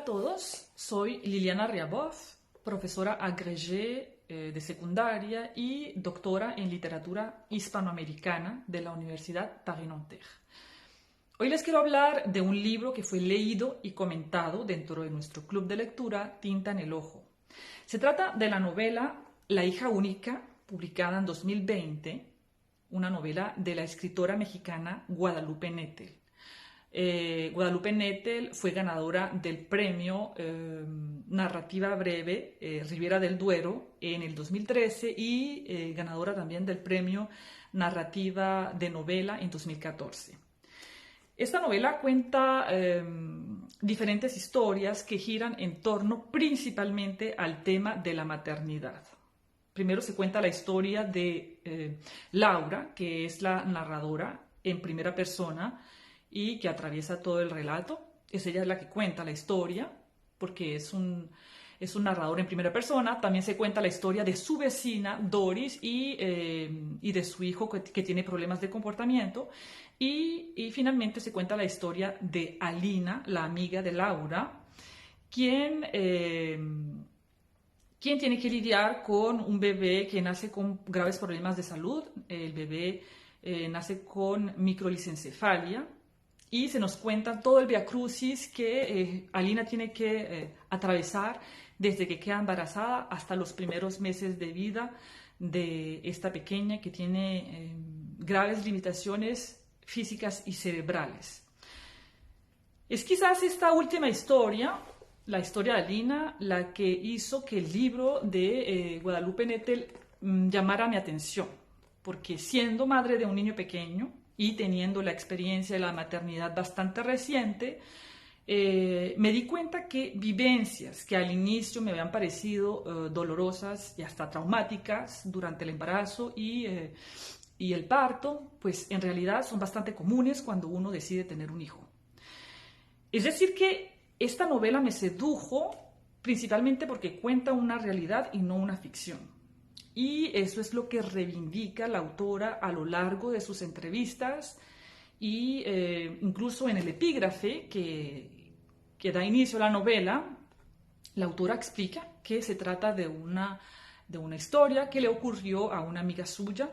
a todos, soy Liliana Ryabov, profesora agrégée de secundaria y doctora en literatura hispanoamericana de la Universidad Paris-Nanterre. Hoy les quiero hablar de un libro que fue leído y comentado dentro de nuestro club de lectura Tinta en el Ojo. Se trata de la novela La hija única, publicada en 2020, una novela de la escritora mexicana Guadalupe Nettel. Guadalupe Nettel fue ganadora del premio Narrativa Breve Ribera del Duero en el 2013 y ganadora también del premio Narrativa de Novela en 2014. Esta novela cuenta diferentes historias que giran en torno principalmente al tema de la maternidad. Primero se cuenta la historia de Laura, que es la narradora en primera persona y que atraviesa todo el relato. Es ella la que cuenta la historia, porque es un narrador en primera persona. También se cuenta la historia de su vecina, Doris, y de su hijo que tiene problemas de comportamiento. Y finalmente se cuenta la historia de Alina, la amiga de Laura, quien tiene que lidiar con un bebé que nace con graves problemas de salud. El bebé nace con microlicencefalia. Y se nos cuenta todo el viacrucis que Alina tiene que atravesar desde que queda embarazada hasta los primeros meses de vida de esta pequeña que tiene graves limitaciones físicas y cerebrales. Es quizás esta última historia, la historia de Alina, la que hizo que el libro de Guadalupe Nettel llamara mi atención, porque siendo madre de un niño pequeño y teniendo la experiencia de la maternidad bastante reciente, me di cuenta que vivencias que al inicio me habían parecido dolorosas y hasta traumáticas durante el embarazo y el parto, pues en realidad son bastante comunes cuando uno decide tener un hijo. Es decir que esta novela me sedujo principalmente porque cuenta una realidad y no una ficción. Y eso es lo que reivindica la autora a lo largo de sus entrevistas y incluso en el epígrafe que da inicio a la novela, la autora explica que se trata de una historia que le ocurrió a una amiga suya.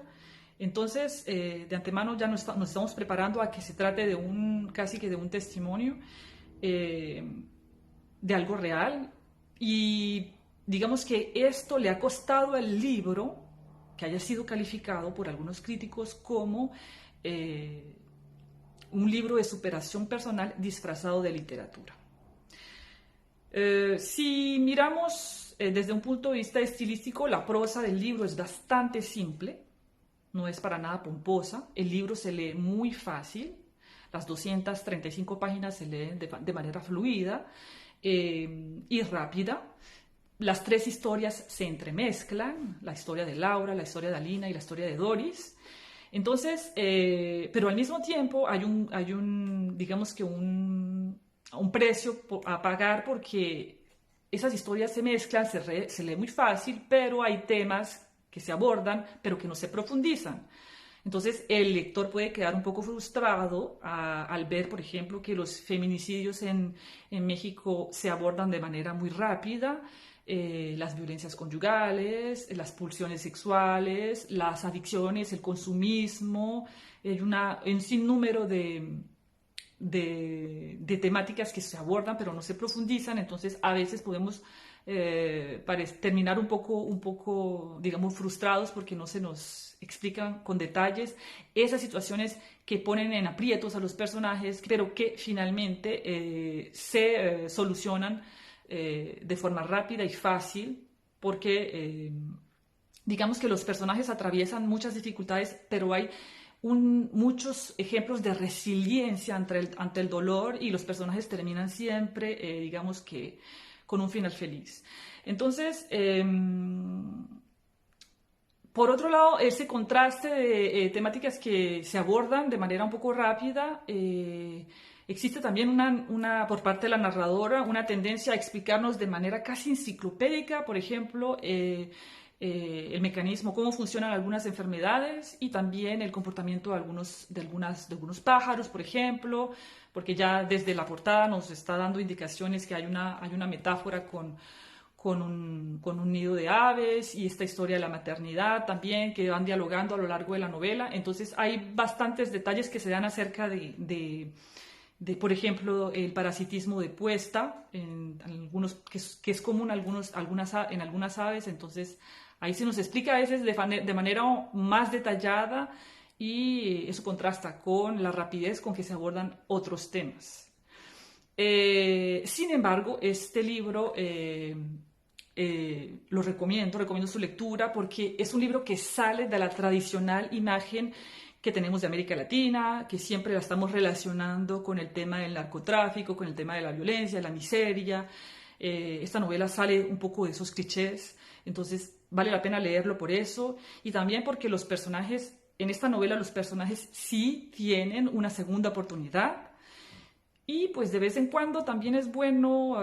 Entonces, de antemano ya nos estamos preparando a que se trate de casi que de un testimonio de algo real. Y digamos que esto le ha costado al libro que haya sido calificado por algunos críticos como un libro de superación personal disfrazado de literatura. Si miramos desde un punto de vista estilístico, la prosa del libro es bastante simple, no es para nada pomposa. El libro se lee muy fácil, las 235 páginas se leen de manera fluida y rápida. Las tres historias se entremezclan, la historia de Laura, la historia de Alina y la historia de Doris. Entonces, pero al mismo tiempo hay digamos que un precio a pagar porque esas historias se mezclan, se lee muy fácil, pero hay temas que se abordan, pero que no se profundizan. Entonces, el lector puede quedar un poco frustrado al ver, por ejemplo, que los feminicidios en México se abordan de manera muy rápida, las violencias conyugales, las pulsiones sexuales, las adicciones, el consumismo, un sinnúmero de temáticas que se abordan pero no se profundizan. Entonces a veces podemos terminar un poco, digamos, frustrados porque no se nos explican con detalles esas situaciones que ponen en aprietos a los personajes, pero que finalmente se solucionan de forma rápida y fácil, porque digamos que los personajes atraviesan muchas dificultades, pero hay muchos ejemplos de resiliencia ante el dolor y los personajes terminan siempre, digamos que, con un final feliz. Entonces, por otro lado, ese contraste de temáticas que se abordan de manera un poco rápida, existe también por parte de la narradora una tendencia a explicarnos de manera casi enciclopédica, por ejemplo, el mecanismo, cómo funcionan algunas enfermedades y también el comportamiento de algunos pájaros, por ejemplo, porque ya desde la portada nos está dando indicaciones que hay una metáfora con un nido de aves y esta historia de la maternidad también que van dialogando a lo largo de la novela. Entonces hay bastantes detalles que se dan acerca por ejemplo, el parasitismo de puesta, que es común en algunas aves. Entonces ahí se nos explica a veces de manera más detallada y eso contrasta con la rapidez con que se abordan otros temas. Sin embargo, este libro recomiendo su lectura porque es un libro que sale de la tradicional imagen que tenemos de América Latina, que siempre la estamos relacionando con el tema del narcotráfico, con el tema de la violencia, la miseria. Esta novela sale un poco de esos clichés, entonces vale la pena leerlo por eso y también porque en esta novela los personajes sí tienen una segunda oportunidad y pues de vez en cuando también es bueno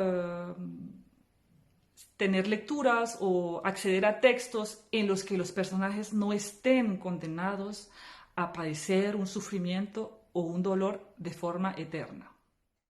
tener lecturas o acceder a textos en los que los personajes no estén condenados a padecer un sufrimiento o un dolor de forma eterna.